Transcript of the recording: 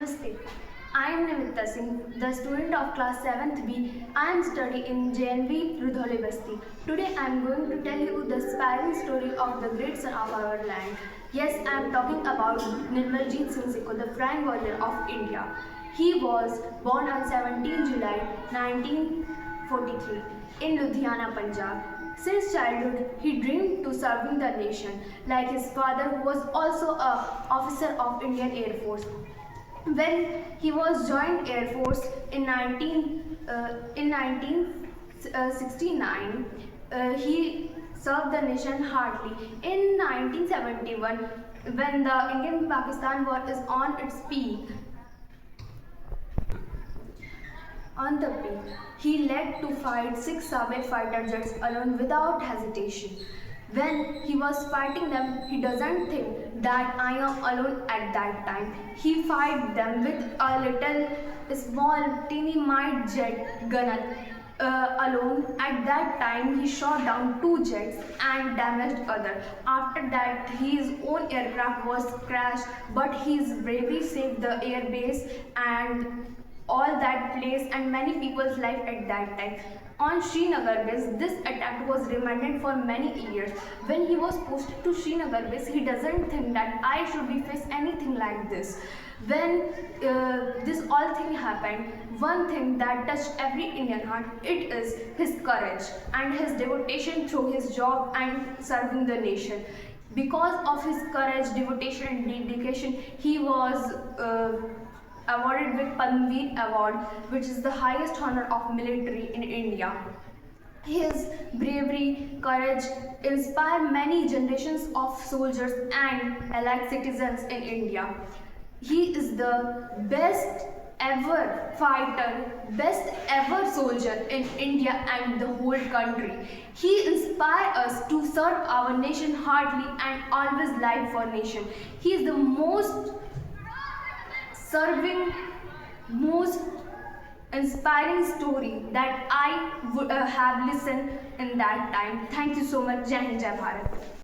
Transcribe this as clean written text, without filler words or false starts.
Namaste. I am Namita Singh, the student of class 7th B. I am studying in JNV Rudhole Basti. Today I am going to tell you the inspiring story of the great son of our land. Yes, I am talking about Nirmaljeet Singh Sikho, the Prime Warrior of India. He was born on 17 July 1943 in Ludhiana, Punjab. Since childhood, he dreamed to serving the nation, like his father, who was also an officer of Indian Air Force. When he was joined Air Force in 1969, he served the nation hardly. In 1971, when the Indian-Pakistan war is on its peak, he led to fight 6 Soviet fighter jets alone without hesitation. When he was fighting them, he doesn't think that I am alone at that time. He fight them with a little small teeny mite jet gunner alone. At that time, he shot down 2 jets and damaged other. After that, his own aircraft was crashed, but his bravery saved the air base and all that place and many people's life at that time. On Srinagar base, this attack was remanded for many years. When he was posted to Srinagar base, he doesn't think that I should be face anything like this. When this all thing happened, one thing that touched every Indian heart, it is his courage and his devotion through his job and serving the nation. Because of his courage, devotion and dedication, he was awarded with Padma Award, which is the highest honor of military in India. His bravery, courage inspire many generations of soldiers and allied citizens in India. He is the best ever fighter, best ever soldier in India and the whole country. He inspires us to serve our nation heartily and always live for nation. He is the most serving, most inspiring story that I would have listened in that time. Thank you so much. Jai Hind, Jai Bharat.